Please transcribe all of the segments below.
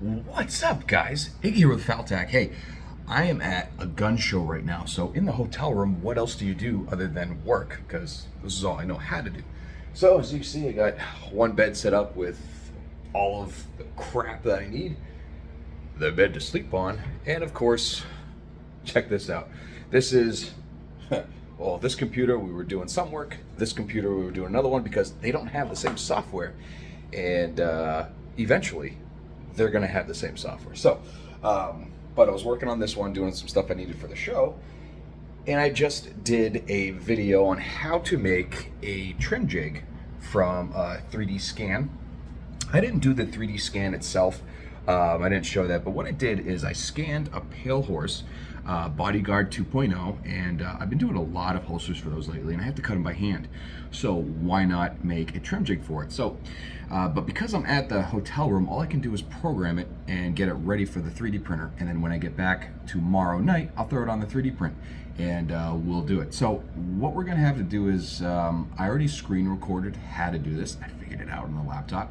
What's up, guys? Iggy here with FalTac. Hey, I am at a gun show right now. So, in the hotel room, what else do you do other than work? Because this is all I know how to do. So, as you see, I got one bed set up with all of the crap that I need, the bed to sleep on, and of course, check this out. This is, well, this computer, we were doing some work. This computer, we were doing another one because they don't have the same software. And eventually, they're going to have the same software. So, but I was working on this one, doing some stuff I needed for the show. And I just did a video on how to make a trim jig from a 3D scan. I didn't do the 3D scan itself. I didn't show that, but what I did is I scanned a pale horse, bodyguard 2.0, and I've been doing a lot of holsters for those lately, and I have to cut them by hand. So why not make a trim jig for it? So, but because I'm at the hotel room, all I can do is program it and get it ready for the 3D printer. And then when I get back tomorrow night, I'll throw it on the 3D print and we'll do it. So what we're gonna have to do is, I already screen recorded how to do this. I figured it out on the laptop.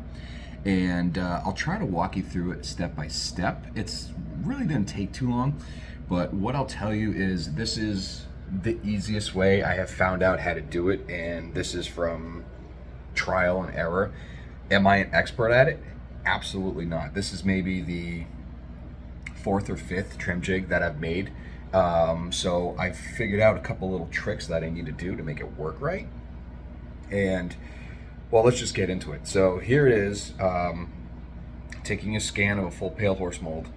And I'll try to walk you through it step by step. It's really didn't take too long, but what I'll tell you is this is the easiest way I have found out how to do it, and this is from trial and error. Am I an expert at it? Absolutely not. This is maybe the fourth or fifth trim jig that I've made. So I've figured out a couple little tricks that I need to do to make it work right. And well, let's just get into it. So here it is, taking a scan of a full pale horse mold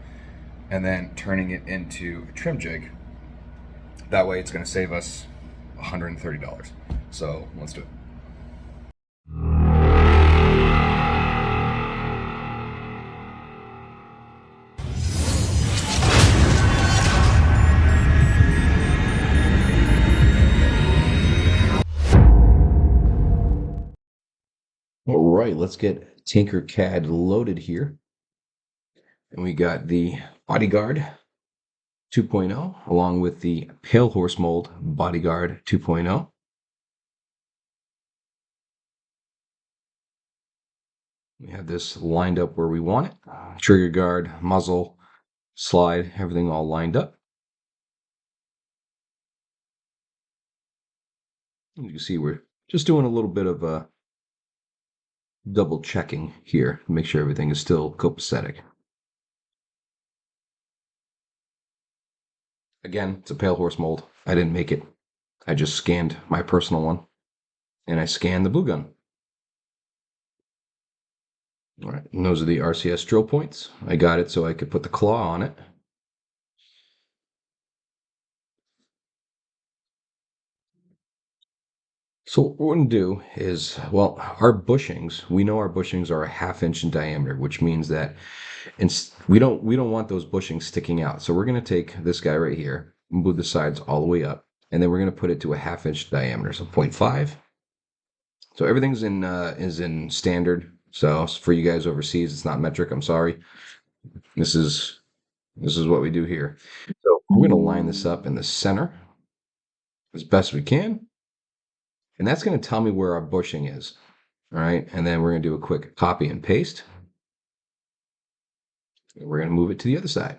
and then turning it into a trim jig. That way it's going to save us $130. So let's do it. All right, let's get Tinkercad loaded here. And we got the Bodyguard 2.0 along with the Pale Horse Mold Bodyguard 2.0. We have this lined up where we want it. Trigger guard, muzzle, slide, everything all lined up. You can see we're just doing a little bit of double checking here to make sure everything is still copacetic. Again, it's a pale horse mold. I didn't make it. I just scanned my personal one, and I scanned the blue gun. All right, and those are the RCS drill points. I got it so I could put the claw on it. So what we're going to do is, well, our bushings, we know our bushings are a 1/2 inch in diameter, which means that we don't want those bushings sticking out. So we're going to take this guy right here, move the sides all the way up, and then we're going to put it to a 1/2 inch diameter, so 0.5. So everything's in is in standard. So for you guys overseas, it's not metric. I'm sorry. This is what we do here. So we're going to line this up in the center as best we can. And that's going to tell me where our bushing is. All right. And then we're going to do a quick copy and paste. And we're going to move it to the other side.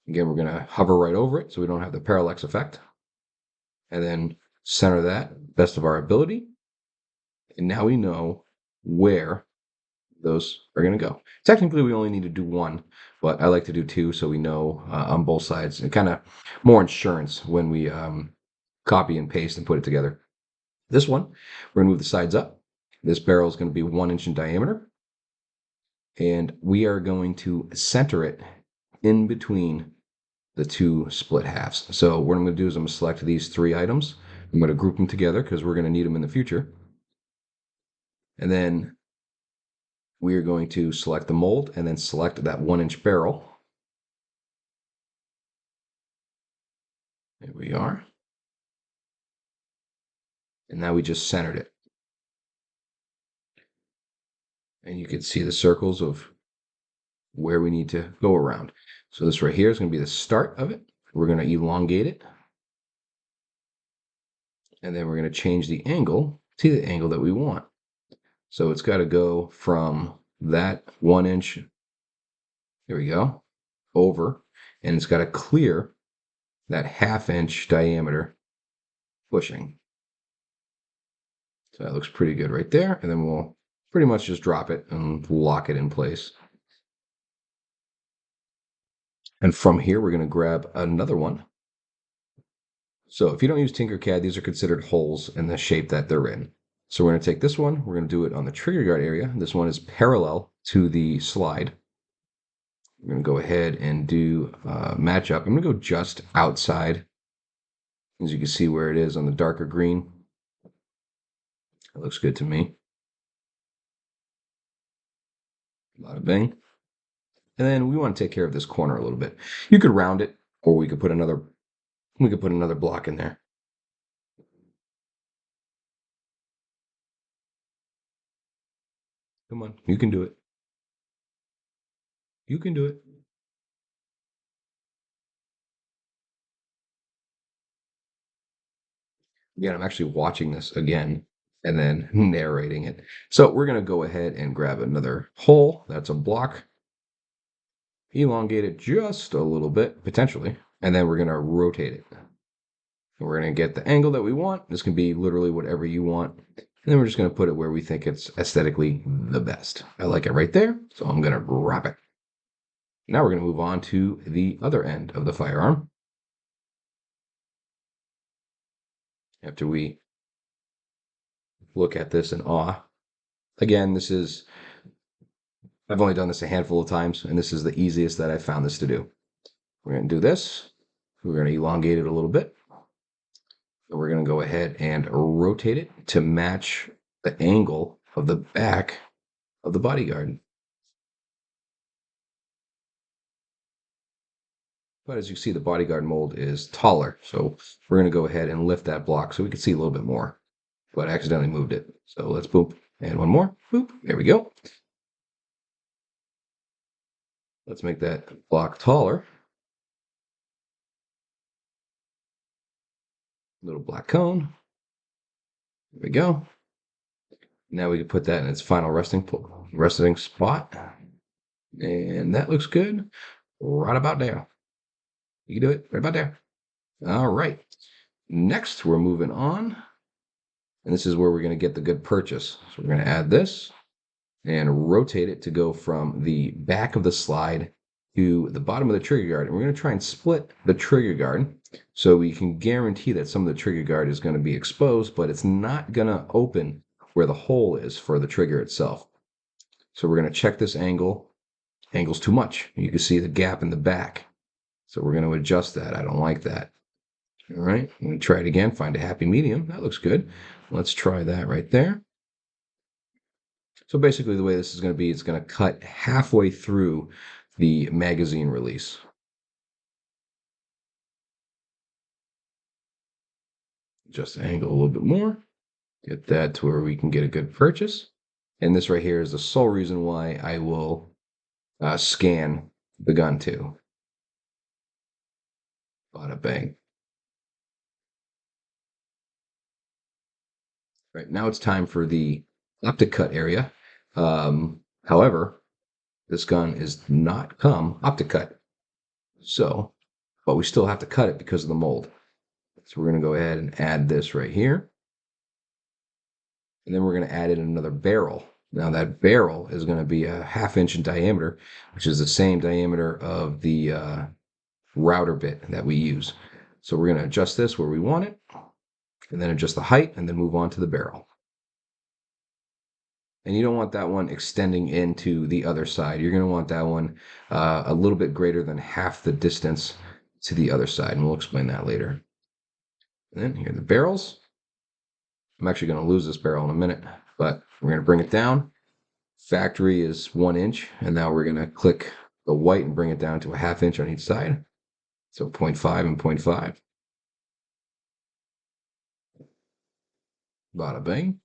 Again, we're going to hover right over it so we don't have the parallax effect. And then center that best of our ability. And now we know where those are going to go. Technically, we only need to do one, but I like to do two so we know on both sides. And kind of more insurance when we copy and paste and put it together. This one, we're going to move the sides up. This barrel is going to be 1 inch in diameter. And we are going to center it in between the two split halves. So what I'm going to do is I'm going to select these 3 items. I'm going to group them together because we're going to need them in the future. And then we are going to select the mold and then select that 1 inch barrel. There we are. And now we just centered it. And you can see the circles of where we need to go around. So this right here is going to be the start of it. We're going to elongate it. And then we're going to change the angle to the angle that we want. So it's got to go from that 1 inch Here we go. Over. And it's got to clear that 1/2 inch diameter bushing. So that looks pretty good right there. And then we'll pretty much just drop it and lock it in place. And from here, we're going to grab another one. So if you don't use Tinkercad, these are considered holes in the shape that they're in. So we're going to take this one. We're going to do it on the trigger guard area. This one is parallel to the slide. We're going to go ahead and do match up. I'm going to go just outside. As you can see where it is on the darker green. It looks good to me. Bada bing. And then we want to take care of this corner a little bit. You could round it, or we could put another block in there. Come on, you can do it. You can do it. Again, I'm actually watching this again and then narrating it. So we're going to go ahead and grab another hole. That's a block. Elongate it just a little bit, potentially. And then we're going to rotate it. And we're going to get the angle that we want. This can be literally whatever you want. And then we're just going to put it where we think it's aesthetically the best. I like it right there, so I'm going to wrap it. Now we're going to move on to the other end of the firearm. After we look at this in awe. Again, I've only done this a handful of times, and this is the easiest that I've found this to do. We're going to do this. We're going to elongate it a little bit. And we're going to go ahead and rotate it to match the angle of the back of the bodyguard. But as you see, the bodyguard mold is taller. So we're going to go ahead and lift that block so we can see a little bit more. But I accidentally moved it. So let's boop. And one more. Boop. There we go. Let's make that block taller. Little black cone. There we go. Now we can put that in its final resting spot. And that looks good. Right about there. You can do it right about there. All right. Next, we're moving on. And this is where we're going to get the good purchase. So we're going to add this and rotate it to go from the back of the slide to the bottom of the trigger guard. And we're going to try and split the trigger guard so we can guarantee that some of the trigger guard is going to be exposed, but it's not going to open where the hole is for the trigger itself. So we're going to check this angle. Angle's too much. You can see the gap in the back. So we're going to adjust that. I don't like that. All right, I'm going to try it again, find a happy medium. That looks good. Let's try that right there. So basically the way this is going to be, it's going to cut halfway through the magazine release. Just angle a little bit more. Get that to where we can get a good purchase. And this right here is the sole reason why I will scan the gun too. Bada bang. Right, now it's time for the optic cut area. However, this gun is not come optic cut. So, but we still have to cut it because of the mold. So we're going to go ahead and add this right here. And then we're going to add in another barrel. Now that barrel is going to be a 1/2 inch in diameter, which is the same diameter of the router bit that we use. So we're going to adjust this where we want it, and then adjust the height, and then move on to the barrel. And you don't want that one extending into the other side. You're going to want that one a little bit greater than half the distance to the other side, and we'll explain that later. And then here are the barrels. I'm actually going to lose this barrel in a minute, but we're going to bring it down. Factory is 1 inch, and now we're going to click the white and bring it down to a 1/2 inch on each side. So 0.5 and 0.5. Bada bing.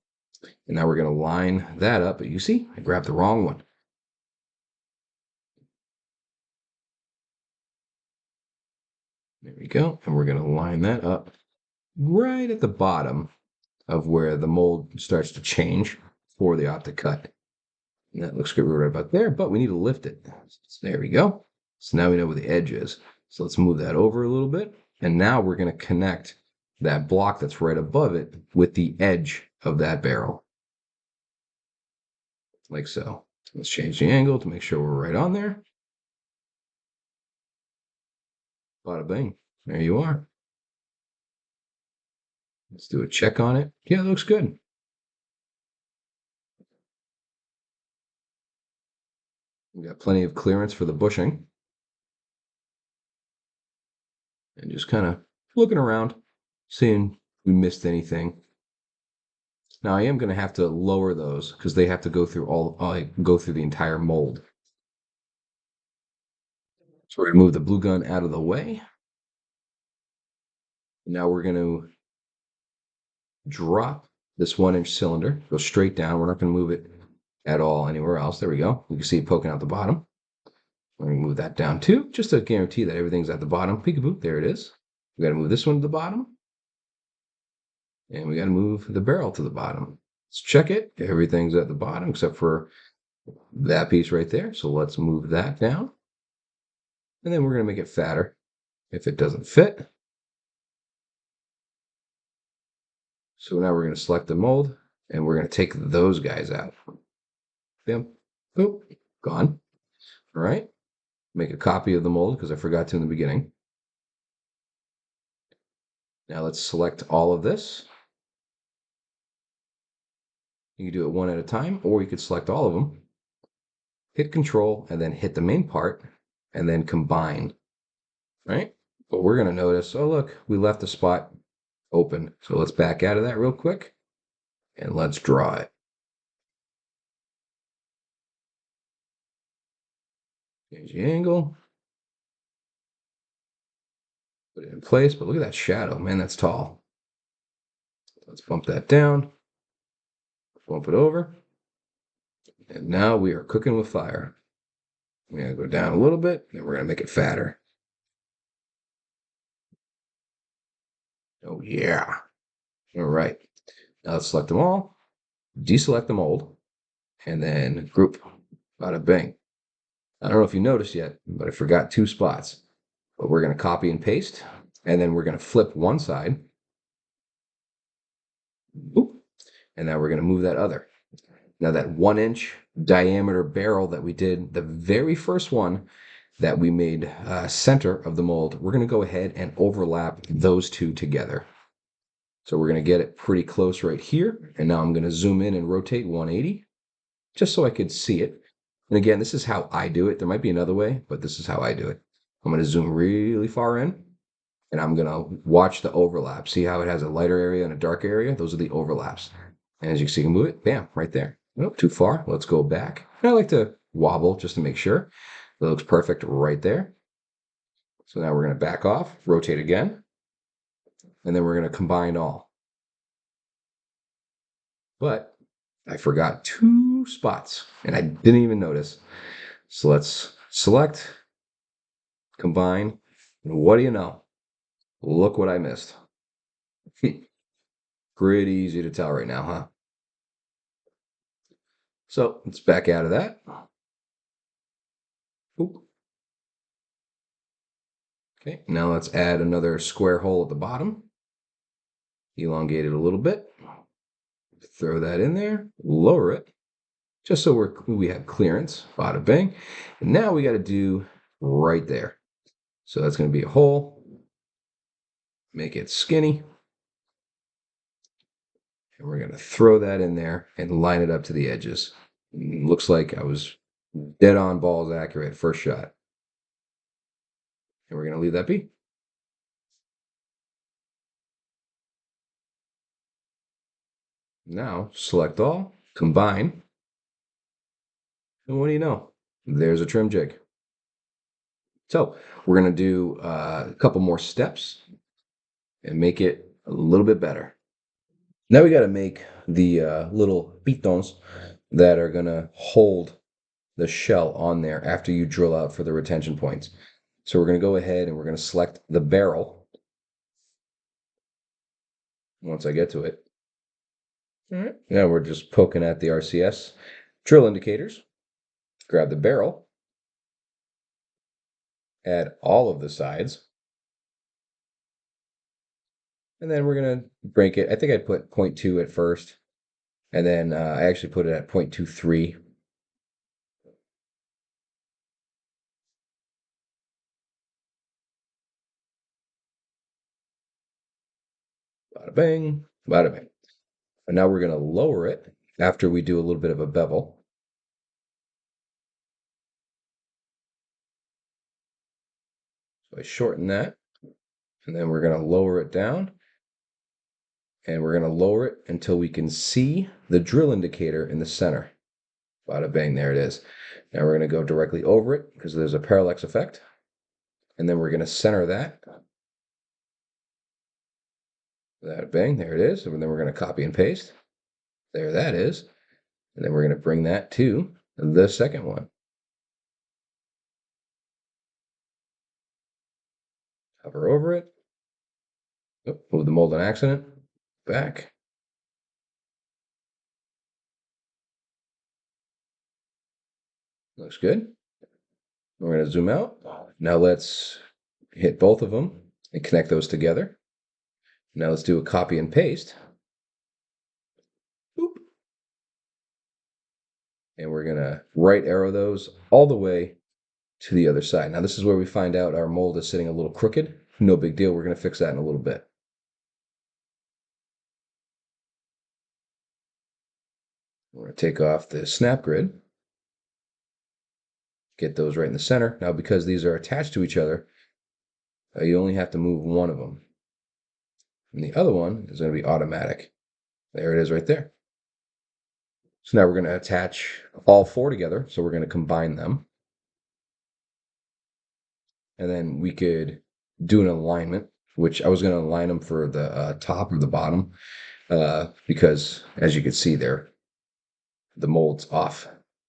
And now we're going to line that up. But you see, I grabbed the wrong one. There we go. And we're going to line that up right at the bottom of where the mold starts to change for the optic cut. And that looks good right about there, but we need to lift it. So there we go. So now we know where the edge is. So let's move that over a little bit. And now we're going to connect that block that's right above it with the edge of that barrel. Like so. Let's change the angle to make sure we're right on there. Bada bing. There you are. Let's do a check on it. Yeah, it looks good. We got plenty of clearance for the bushing. And just kind of looking around, seeing if we missed anything. Now I am going to have to lower those because they have to go through go through the entire mold. So we're going to move the blue gun out of the way. Now we're going to drop this 1-inch cylinder, go straight down. We're not going to move it at all anywhere else. There we go. You can see it poking out the bottom. Let me move that down too, just to guarantee that everything's at the bottom. Peekaboo, there it is. We got to move this one to the bottom. And we got to move the barrel to the bottom. Let's check it. Everything's at the bottom except for that piece right there. So let's move that down. And then we're going to make it fatter if it doesn't fit. So now we're going to select the mold and we're going to take those guys out. Bam, boop, gone. All right. Make a copy of the mold because I forgot to in the beginning. Now let's select all of this. You can do it one at a time, or you could select all of them. Hit Control and then hit the main part and then combine. Right? But we're going to notice, oh, look, we left the spot open. So let's back out of that real quick and let's draw it. Change the angle. Put it in place, but look at that shadow. Man, that's tall. Let's bump that down. Bump it over. And now we are cooking with fire. We're going to go down a little bit, and we're going to make it fatter. Oh, yeah. All right. Now let's select them all, deselect the mold, and then group. Bada bing. I don't know if you noticed yet, but I forgot 2 spots. But we're going to copy and paste, and then we're going to flip one side. Oop, and now we're going to move that other. Now that 1-inch diameter barrel that we did, the very first one that we made center of the mold, we're going to go ahead and overlap those 2 together. So we're going to get it pretty close right here. And now I'm going to zoom in and rotate 180 just so I could see it. And again, this is how I do it. There might be another way, but this is how I do it. I'm going to zoom really far in and I'm going to watch the overlap. See how it has a lighter area and a dark area? Those are the overlaps. And as you can see, you can move it, bam, right there. Nope, too far. Let's go back. And I like to wobble just to make sure. It looks perfect right there. So now we're going to back off, rotate again, and then we're going to combine all. But I forgot 2 spots, and I didn't even notice. So let's select, combine, and what do you know? Look what I missed. Pretty easy to tell right now, huh? So let's back out of that. Oop. Okay, now let's add another square hole at the bottom. Elongate it a little bit. Throw that in there, lower it, just so we have clearance. Bada bing. And now we got to do right there. So that's going to be a hole. Make it skinny. And we're going to throw that in there and line it up to the edges. Looks like I was dead on balls accurate first shot. And we're going to leave that be. Now select all, combine. And what do you know? There's a trim jig. So we're going to do a couple more steps and make it a little bit better. Now we got to make the little pitons that are going to hold the shell on there after you drill out for the retention points. So we're going to go ahead and we're going to select the barrel once I get to it. All right. Now we're just poking at the RCS drill indicators. grab the barrel, add all of the sides, and then we're going to break it. I think I'd put 0.2 at first, and then I actually put it at 0.23. Bada bang, bada bang. And now we're going to lower it after we do a little bit of a bevel. So I shorten that, and then we're going to lower it down, and we're going to lower it until we can see the drill indicator in the center. Bada bang, there it is. Now we're going to go directly over it because there's a parallax effect, and then we're going to center that. Bada bang, there it is. And then we're going to copy and paste. There that is. And then we're going to bring that to the second one. Hover over it. Oh, move the mold on accident. Back. Looks good. We're going to zoom out. Now let's hit both of them and connect those together. Now let's do a copy and paste. Boop. And we're going to right arrow those all the way to the other side. Now this is where we find out our mold is sitting a little crooked. No big deal. We're going to fix that in a little bit. We're going to take off the snap grid. Get those right in the center. Now, because these are attached to each other, you only have to move one of them. And the other one is going to be automatic. There it is right there. So now we're going to attach all four together. So we're going to combine them. And then we could do an alignment, which I was going to align them for the top or the bottom, because as you can see there, the mold's off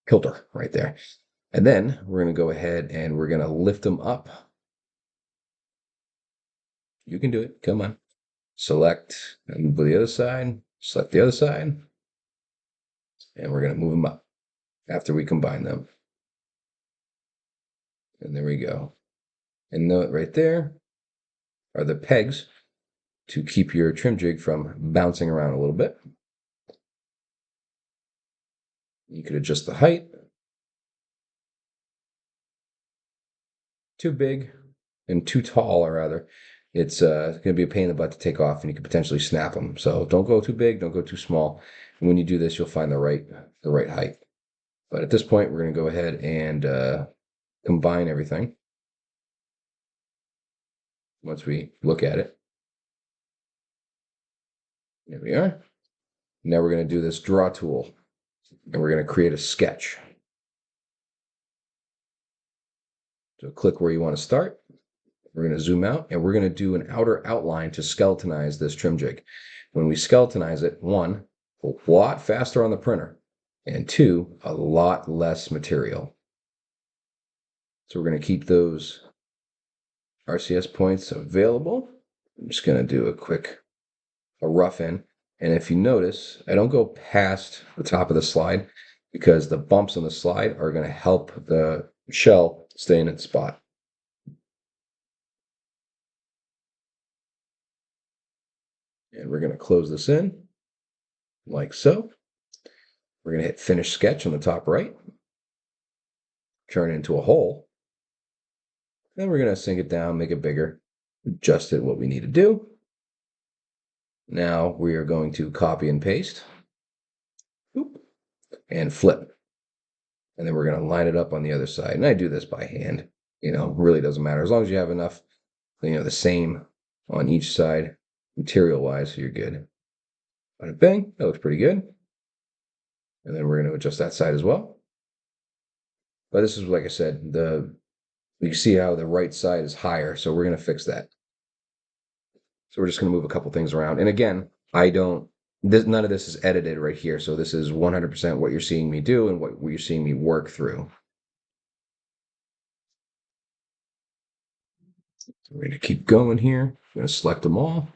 kilter right there. And then we're going to go ahead and we're going to lift them up. You can do it. Come on. Select and move to the other side. Select the other side. And we're going to move them up after we combine them. And there we go. And note right there are the pegs to keep your trim jig from bouncing around a little bit. You could adjust the height. Too big and too tall, or rather, it's going to be a pain in the butt to take off, and you could potentially snap them. So don't go too big, don't go too small. And when you do this, you'll find the right height. But at this point, we're going to go ahead and combine everything. Once we look at it, there we are. Now we're going to do this draw tool, and we're going to create a sketch. So click where you want to start. We're going to zoom out, and we're going to do an outer outline to skeletonize this trim jig. When we skeletonize it, one, a lot faster on the printer, and two, a lot less material. So we're going to keep those RCS points available. I'm just going to do a rough in. And if you notice, I don't go past the top of the slide because the bumps on the slide are going to help the shell stay in its spot. And we're going to close this in like so. We're going to hit finish sketch on the top right, turn it into a hole. Then we're going to sink it down, make it bigger, adjust it what we need to do. Now we are going to copy and paste and flip. And then we're going to line it up on the other side. And I do this by hand. Really doesn't matter. As long as you have enough, the same on each side, material-wise, so you're good. Bada bang, that looks pretty good. And then we're going to adjust that side as well. But this is, like I said, you see how the right side is higher, so we're going to fix that. So we're just going to move a couple things around. And again, none of this is edited right here, so this is 100% what you're seeing me do and what you're seeing me work through. So we're going to keep going here. I'm going to select them all.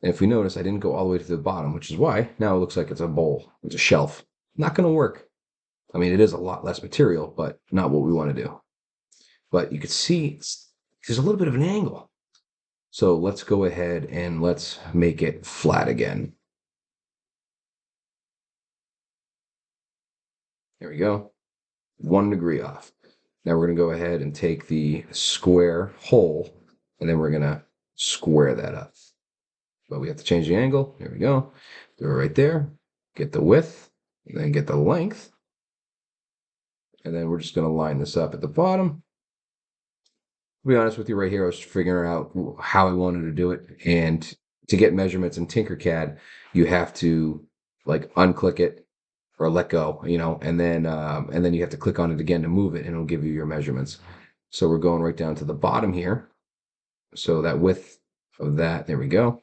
And if we notice, I didn't go all the way to the bottom, which is why now it looks like it's a bowl. It's a shelf. Not going to work. I mean, it is a lot less material, but not what we want to do. But you can see there's a little bit of an angle. So let's go ahead and let's make it flat again. There we go. 1 degree off. Now we're going to go ahead and take the square hole, and then we're going to square that up. But we have to change the angle. There we go. Do it right there. Get the width, and then get the length. And then we're just going to line this up at the bottom. To be honest with you, right here, I was figuring out how I wanted to do it. And to get measurements in Tinkercad, you have to like unclick it or let go, and then you have to click on it again to move it, and it'll give you your measurements. So we're going right down to the bottom here. So that width of that, there we go.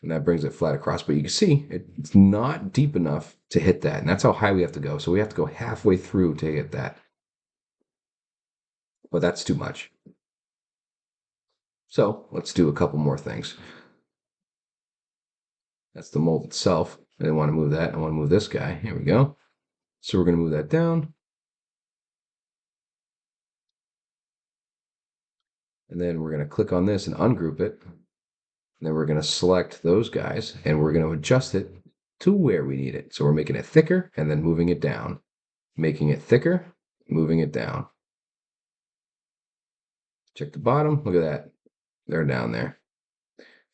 And that brings it flat across. But you can see it's not deep enough to hit that. And that's how high we have to go. So we have to go halfway through to hit that. But that's too much. So let's do a couple more things. That's the mold itself. I didn't want to move that. I want to move this guy. Here we go. So we're going to move that down. And then we're going to click on this and ungroup it. And then we're going to select those guys, and we're going to adjust it to where we need it. So we're making it thicker and then moving it down. Making it thicker, moving it down. Check the bottom. Look at that. They're down there.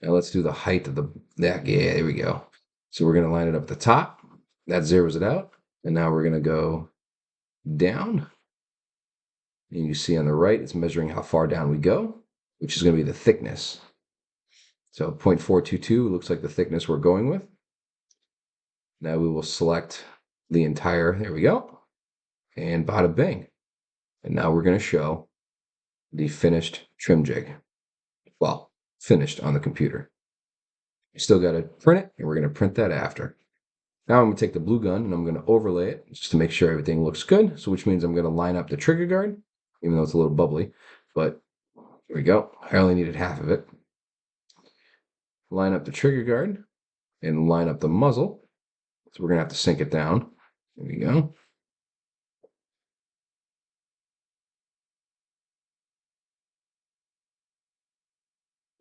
Now let's do the height of that. Yeah, there we go. So we're going to line it up at the top. That zeroes it out. And now we're going to go down. And you see on the right, it's measuring how far down we go, which is going to be the thickness. So 0.422 looks like the thickness we're going with. Now we will select the entire, there we go, and bada bing. And now we're going to show the finished trim jig. Well, finished on the computer. You still got to print it, and we're going to print that after. Now I'm going to take the blue gun, and I'm going to overlay it just to make sure everything looks good. So which means I'm going to line up the trigger guard, even though it's a little bubbly. But here we go. I only needed half of it. Line up the trigger guard and line up the muzzle. So we're going to have to sink it down. There we go.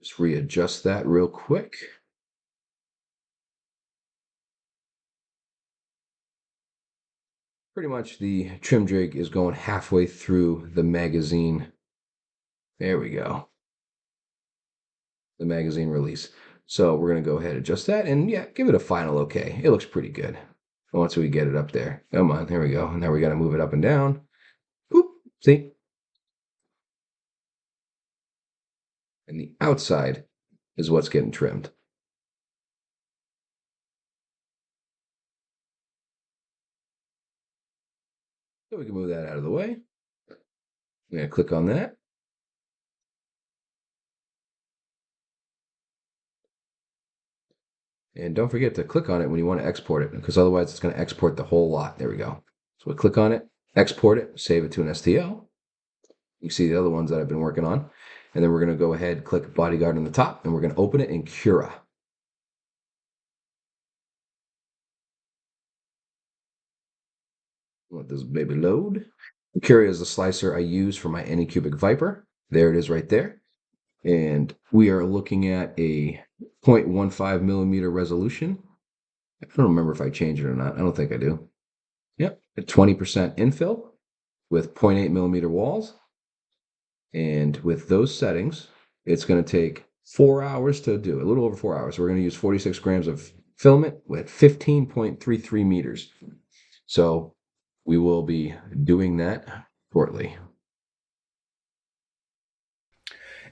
Just readjust that real quick. Pretty much the trim jig is going halfway through the magazine. There we go. The magazine release. So we're going to go ahead and adjust that, and yeah, give it a final okay. It looks pretty good. Once we get it up there. Come on, there we go. Now we got to move it up and down. Boop. See? And the outside is what's getting trimmed. So we can move that out of the way. I'm going to click on that. And don't forget to click on it when you want to export it, because otherwise it's going to export the whole lot. There we go. So we click on it, export it, save it to an STL. You see the other ones that I've been working on. And then we're going to go ahead, click Bodyguard on the top, and we're going to open it in Cura. Let this baby load. Cura is the slicer I use for my Anycubic Viper. There it is right there. And we are looking at a 0.15 millimeter resolution. I don't remember if I changed it or not. I don't think I do. Yep, at 20% infill with 0.8 millimeter walls. And with those settings, it's going to take 4 hours to do, a little over 4 hours. So we're going to use 46 grams of filament with 15.33 meters. So we will be doing that shortly.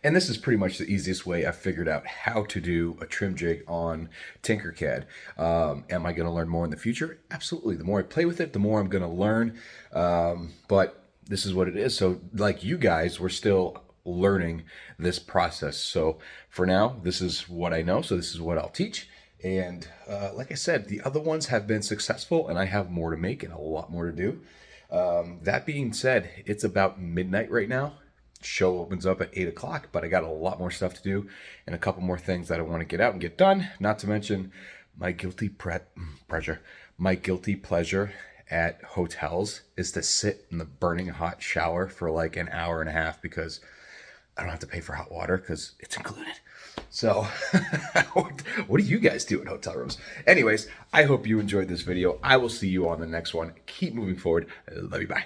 And this is pretty much the easiest way I've figured out how to do a trim jig on Tinkercad. Am I going to learn more in the future? Absolutely. The more I play with it, the more I'm going to learn. But this is what it is. So like you guys, we're still learning this process. So for now, this is what I know. So this is what I'll teach. And like I said, the other ones have been successful, and I have more to make and a lot more to do. That being said, it's about midnight right now. Show opens up at 8 o'clock, but I got a lot more stuff to do and a couple more things that I want to get out and get done. Not to mention my guilty pleasure at hotels is to sit in the burning hot shower for like an hour and a half because I don't have to pay for hot water because it's included. So what do you guys do in hotel rooms? Anyways, I hope you enjoyed this video. I will see you on the next one. Keep moving forward. Love you. Bye.